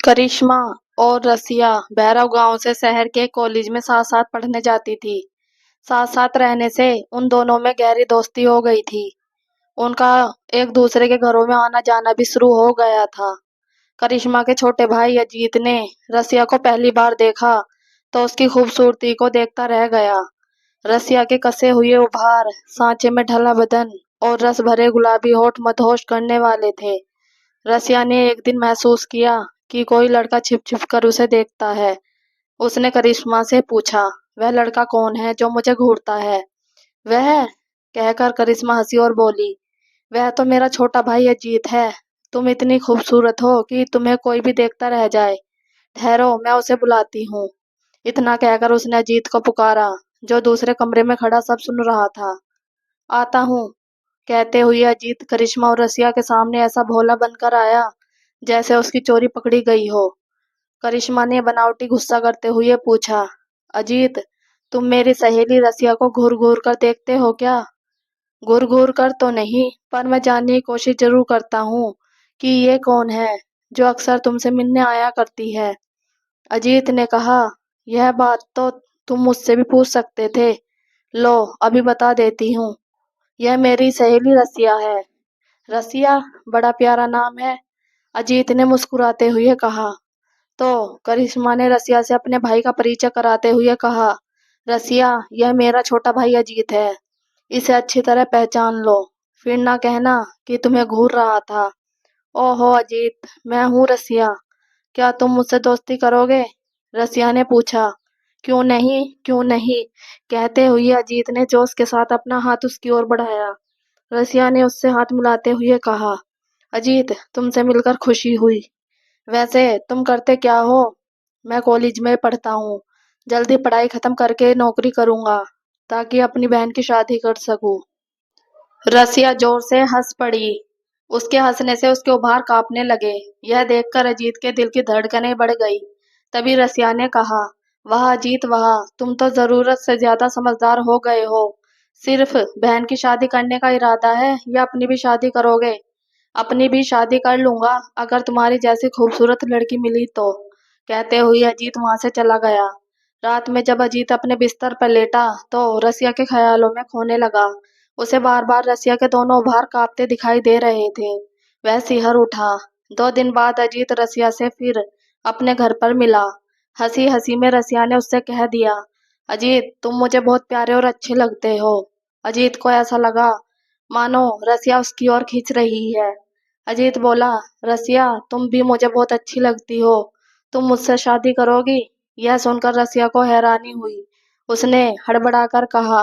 करिश्मा और रसिया भैरव गांव से शहर के कॉलेज में साथ साथ पढ़ने जाती थी। साथ साथ रहने से उन दोनों में गहरी दोस्ती हो गई थी। उनका एक दूसरे के घरों में आना जाना भी शुरू हो गया था। करिश्मा के छोटे भाई अजीत ने रसिया को पहली बार देखा तो उसकी खूबसूरती को देखता रह गया। रसिया के कसे हुए उभार, सांचे में ढला बदन और रस भरे गुलाबी होठ मदहोश करने वाले थे। रसिया ने एक दिन महसूस किया कि कोई लड़का छिप छिप कर उसे देखता है। उसने करिश्मा से पूछा, वह लड़का कौन है जो मुझे घूरता है? वह कहकर करिश्मा हंसी और बोली, वह तो मेरा छोटा भाई अजीत है। तुम इतनी खूबसूरत हो कि तुम्हें कोई भी देखता रह जाए। ठहरो, मैं उसे बुलाती हूँ। इतना कहकर उसने अजीत को पुकारा, जो दूसरे कमरे में खड़ा सब सुन रहा था। आता हूँ, कहते हुए अजीत करिश्मा और रसिया के सामने ऐसा भोला बनकर आया जैसे उसकी चोरी पकड़ी गई हो। करिश्मा ने बनावटी गुस्सा करते हुए पूछा, अजीत, तुम मेरी सहेली रसिया को घूर घूर कर देखते हो क्या? घूर घूर कर तो नहीं, पर मैं जानने की कोशिश जरूर करता हूँ कि ये कौन है जो अक्सर तुमसे मिलने आया करती है। अजीत ने कहा, यह बात तो तुम मुझसे भी पूछ सकते थे। लो, अभी बता देती हूँ। यह मेरी सहेली रसिया है। रसिया? बड़ा प्यारा नाम है, अजीत ने मुस्कुराते हुए कहा। तो करिश्मा ने रसिया से अपने भाई का परिचय कराते हुए कहा, रसिया, यह मेरा छोटा भाई अजीत है। इसे अच्छी तरह पहचान लो, फिर ना कहना कि तुम्हें घूर रहा था। ओहो अजीत, मैं हूँ रसिया। क्या तुम मुझसे दोस्ती करोगे? रसिया ने पूछा। क्यों नहीं, क्यों नहीं, कहते हुए अजीत ने जोश के साथ अपना हाथ उसकी ओर बढ़ाया। रसिया ने उससे हाथ मिलाते हुए कहा, अजीत, तुमसे मिलकर खुशी हुई। वैसे तुम करते क्या हो? मैं कॉलेज में पढ़ता हूँ। जल्दी पढ़ाई खत्म करके नौकरी करूंगा ताकि अपनी बहन की शादी कर सकूं। रसिया जोर से हंस पड़ी। उसके हंसने से उसके उभार कांपने लगे। यह देखकर अजीत के दिल की धड़कनें बढ़ गई। तभी रसिया ने कहा, वाह अजीत वाह, तुम तो जरूरत से ज्यादा समझदार हो गए हो। सिर्फ बहन की शादी करने का इरादा है या अपनी भी शादी करोगे? अपनी भी शादी कर लूंगा अगर तुम्हारी जैसी खूबसूरत लड़की मिली तो, कहते हुए अजीत वहां से चला गया। रात में जब अजीत अपने बिस्तर पर लेटा तो रसिया के ख्यालों में खोने लगा। उसे बार बार रसिया के दोनों उभार कांपते दिखाई दे रहे थे। वह सिहर उठा। 2 दिन बाद अजीत रसिया से फिर अपने घर पर मिला। हंसी हंसी में रसिया ने उससे कह दिया, अजीत, तुम मुझे बहुत प्यारे और अच्छे लगते हो। अजीत को ऐसा लगा मानो रसिया उसकी ओर खींच रही है। अजीत बोला, रसिया, तुम भी मुझे बहुत अच्छी लगती हो। तुम मुझसे शादी करोगी? यह सुनकर रसिया को हैरानी हुई। उसने हड़बड़ाकर कहा,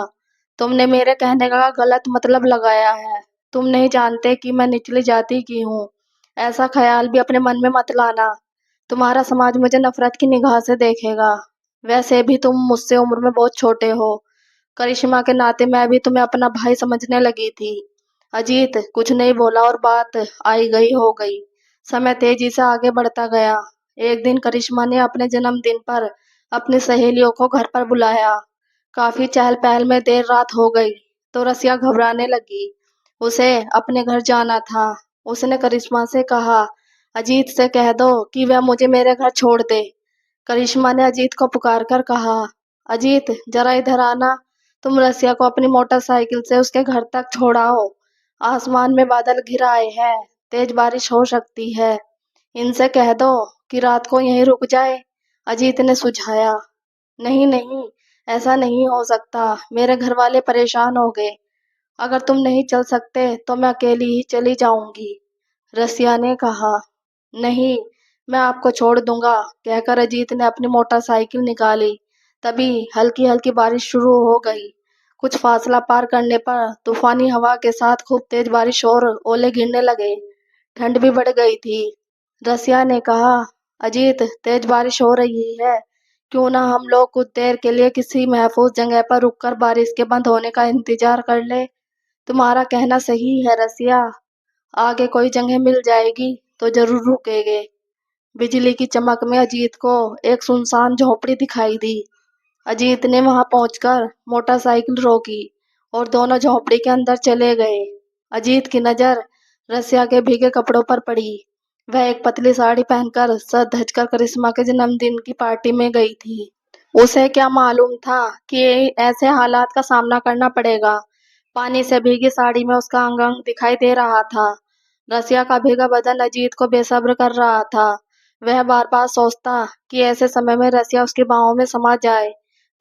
तुमने मेरे कहने का गलत मतलब लगाया है। तुम नहीं जानते कि मैं निचली जाति की हूँ। ऐसा ख्याल भी अपने मन में मत लाना। तुम्हारा समाज मुझे नफरत की निगाह से देखेगा। वैसे भी तुम मुझसे उम्र में बहुत छोटे हो। करिश्मा के नाते मैं भी तुम्हें अपना भाई समझने लगी थी। अजीत कुछ नहीं बोला और बात आई गई हो गई। समय तेजी से आगे बढ़ता गया। एक दिन करिश्मा ने अपने जन्मदिन पर अपनी सहेलियों को घर पर बुलाया। काफी चहल पहल में देर रात हो गई तो रसिया घबराने लगी। उसे अपने घर जाना था। उसने करिश्मा से कहा, अजीत से कह दो कि वह मुझे मेरे घर छोड़ दे। करिश्मा ने अजीत को पुकार कर कहा, अजीत, जरा इधर आना। तुम रसिया को अपनी मोटरसाइकिल से उसके घर तक छोड़ाओ। आसमान में बादल घिर आए हैं, तेज बारिश हो सकती है। इनसे कह दो कि रात को यहीं रुक जाए। अजीत ने सुझाया। नहीं नहीं, ऐसा नहीं हो सकता, मेरे घर वाले परेशान हो गए। अगर तुम नहीं चल सकते तो मैं अकेली ही चली जाऊंगी, रसिया ने कहा। नहीं, मैं आपको छोड़ दूंगा, कहकर अजीत ने अपनी मोटरसाइकिल निकाली। तभी हल्की हल्की बारिश शुरू हो गई। कुछ फासला पार करने पर तूफानी हवा के साथ खूब तेज बारिश और ओले गिरने लगे। ठंड भी बढ़ गई थी। रसिया ने कहा, अजीत, तेज बारिश हो रही है। क्यों ना हम लोग कुछ देर के लिए किसी महफूज जगह पर रुककर बारिश के बंद होने का इंतजार कर ले। तुम्हारा कहना सही है रसिया, आगे कोई जगह मिल जाएगी तो जरूर रुकेंगे। बिजली की चमक में अजीत को एक सुनसान झोपड़ी दिखाई दी। अजीत ने वहां पहुंचकर मोटरसाइकिल रोकी और दोनों झोपड़ी के अंदर चले गए। अजीत की नजर रसिया के भीगे कपड़ों पर पड़ी। वह एक पतली साड़ी पहनकर सज धज कर करिश्मा के जन्मदिन की पार्टी में गई थी। उसे क्या मालूम था कि ऐसे हालात का सामना करना पड़ेगा। पानी से भीगी साड़ी में उसका अंग अंग दिखाई दे रहा था। रसिया का भीगा बदन अजीत को बेसब्र कर रहा था। वह बार बार सोचता कि ऐसे समय में रसिया उसकी बाहों में समा जाए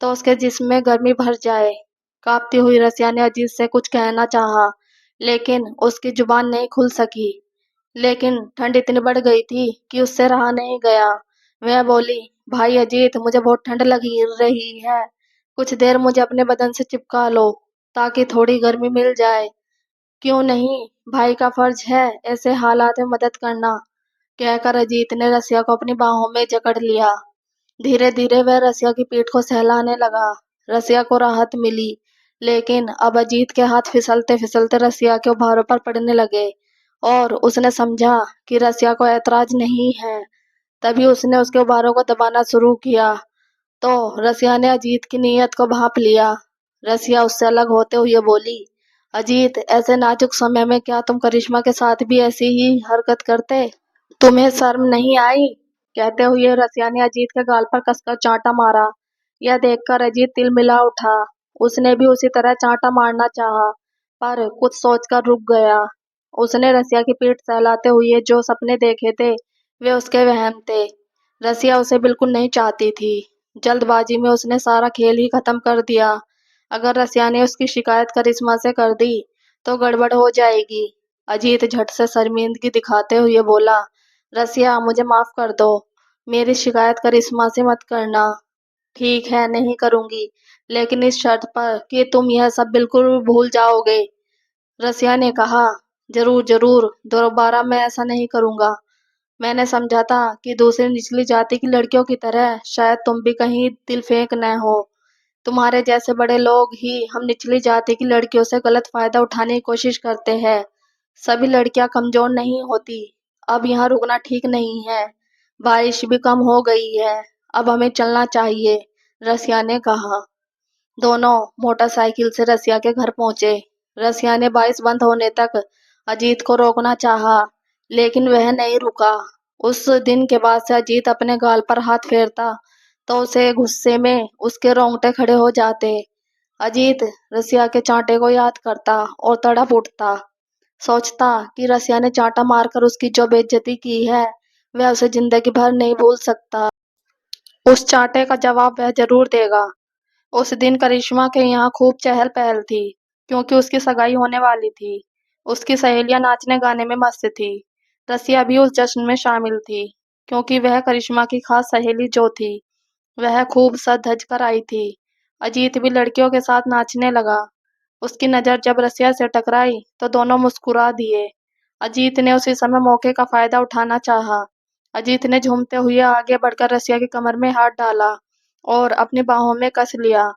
तो उसके जिस्म में गर्मी भर जाए। कांपती हुई रसिया ने अजीत से कुछ कहना चाहा, लेकिन उसकी जुबान नहीं खुल सकी। लेकिन ठंड इतनी बढ़ गई थी कि उससे रहा नहीं गया। वह बोली, भाई अजीत, मुझे बहुत ठंड लगी रही है। कुछ देर मुझे अपने बदन से चिपका लो ताकि थोड़ी गर्मी मिल जाए। क्यों नहीं, भाई का फर्ज है ऐसे हालात में मदद करना, कहकर अजीत ने रसिया को अपनी बाहों में जकड़ लिया। धीरे धीरे वह रसिया की पीठ को सहलाने लगा। रसिया को राहत मिली, लेकिन अब अजीत के हाथ फिसलते फिसलते रसिया के उभारों पर पड़ने लगे और उसने समझा कि रसिया को ऐतराज नहीं है। तभी उसने उसके उभारों को दबाना शुरू किया तो रसिया ने अजीत की नीयत को भांप लिया। रसिया उससे अलग होते हुए बोली, अजीत, ऐसे नाजुक समय में क्या तुम करिश्मा के साथ भी ऐसी ही हरकत करते? तुम्हें शर्म नहीं आई? कहते हुए रसिया ने अजीत के गाल पर कसकर चांटा मारा। यह देखकर अजीत तिलमिला उठा। उसने भी उसी तरह चांटा मारना चाहा, पर कुछ सोचकर रुक गया। उसने रसिया की पीठ सहलाते हुए जो सपने देखे थे वे उसके वहम थे। रसिया उसे बिल्कुल नहीं चाहती थी। जल्दबाजी में उसने सारा खेल ही खत्म कर दिया। अगर रसिया ने उसकी शिकायत करिश्मा से कर दी तो गड़बड़ हो जाएगी। अजीत झट से शर्मिंदगी दिखाते हुए बोला, रसिया, मुझे माफ कर दो। मेरी शिकायत करिश्मा से मत करना। ठीक है, नहीं करूंगी, लेकिन इस शर्त पर कि तुम यह सब बिल्कुल भूल जाओगे। रसिया ने कहा, जरूर जरूर, दोबारा मैं ऐसा नहीं करूंगा। मैंने समझा था कि दूसरी निचली जाति की लड़कियों की तरह शायद तुम भी कहीं दिल फेंक न हो। तुम्हारे जैसे बड़े लोग ही हम निचली जाति की लड़कियों से गलत फायदा उठाने की कोशिश करते हैं। सभी लड़कियां कमजोर नहीं होती। अब यहाँ रुकना ठीक नहीं है। बारिश भी कम हो गई है। अब हमें चलना चाहिए, रसिया ने कहा। दोनों मोटरसाइकिल से रसिया के घर पहुंचे। रसिया ने बारिश बंद होने तक अजीत को रोकना चाहा, लेकिन वह नहीं रुका। उस दिन के बाद से अजीत अपने गाल पर हाथ फेरता तो उसे गुस्से में उसके रोंगटे खड़े हो जाते। अजीत रसिया के चांटे को याद करता और तड़प उठता। सोचता कि रसिया ने चांटा मारकर उसकी जो बेइज्जती की है वह उसे जिंदगी भर नहीं भूल सकता। उस चांटे का जवाब वह जरूर देगा। उस दिन करिश्मा के यहाँ खूब चहल पहल थी, क्योंकि उसकी सगाई होने वाली थी। उसकी सहेलियां नाचने गाने में मस्त थी। रसिया भी उस जश्न में शामिल थी, क्योंकि वह करिश्मा की खास सहेली जो थी वह खूब सज धज कर आई थी। अजीत भी लड़कियों के साथ नाचने लगा। उसकी नजर जब रसिया से टकराई तो दोनों मुस्कुरा दिए। अजीत ने उसी समय मौके का फायदा उठाना चाहा। अजीत ने झूमते हुए आगे बढ़कर रसिया की कमर में हाथ डाला और अपनी बाहों में कस लिया।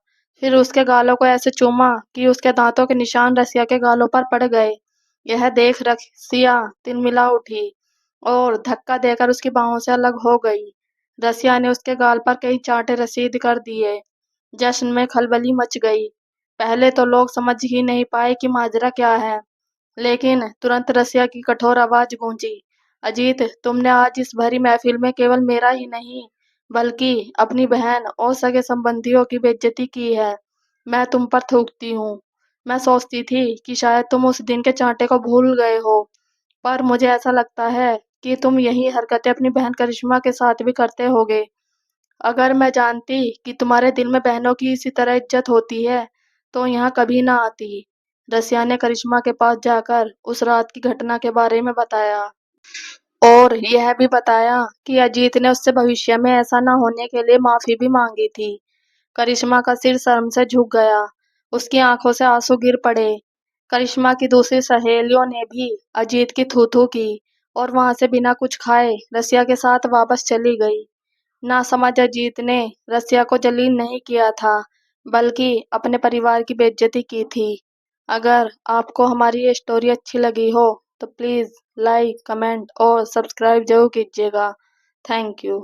फिर उसके गालों को ऐसे चूमा कि उसके दांतों के निशान रसिया के गालों पर पड़ गए। यह देख रसिया तिलमिला उठी और धक्का देकर उसकी बाहों से अलग हो गई। रसिया ने उसके गाल पर कई चांटे रसीद कर दिए। जश्न में खलबली मच गई। पहले तो लोग समझ ही नहीं पाए कि माजरा क्या है, लेकिन तुरंत रसिया की कठोर आवाज गूंजी, अजीत, तुमने आज इस भरी महफिल में केवल मेरा ही नहीं बल्कि अपनी बहन और सगे संबंधियों की बेइज्जती की है। मैं तुम पर थूकती हूँ। मैं सोचती थी कि शायद तुम उस दिन के चांटे को भूल गए हो, पर मुझे ऐसा लगता है कि तुम यही हरकतें अपनी बहन करिश्मा के साथ भी करते होगे। अगर मैं जानती कि तुम्हारे दिल में बहनों की इसी तरह इज्जत होती है तो यहाँ कभी ना आती। रसिया ने करिश्मा के पास जाकर उस रात की घटना के बारे में बताया और यह भी बताया कि अजीत ने उससे भविष्य में ऐसा न होने के लिए माफी भी मांगी थी। करिश्मा का सिर शर्म से झुक गया। उसकी आंखों से आंसू गिर पड़े। करिश्मा की दूसरी सहेलियों ने भी अजीत की थू-थू की और वहां से बिना कुछ खाए रसिया के साथ वापस चली गई। नासमझ अजीत ने रसिया को जलील नहीं किया था, बल्कि अपने परिवार की बेइज्जती की थी। अगर आपको हमारी ये स्टोरी अच्छी लगी हो तो प्लीज़ लाइक, कमेंट और सब्सक्राइब जरूर कीजिएगा। Thank you.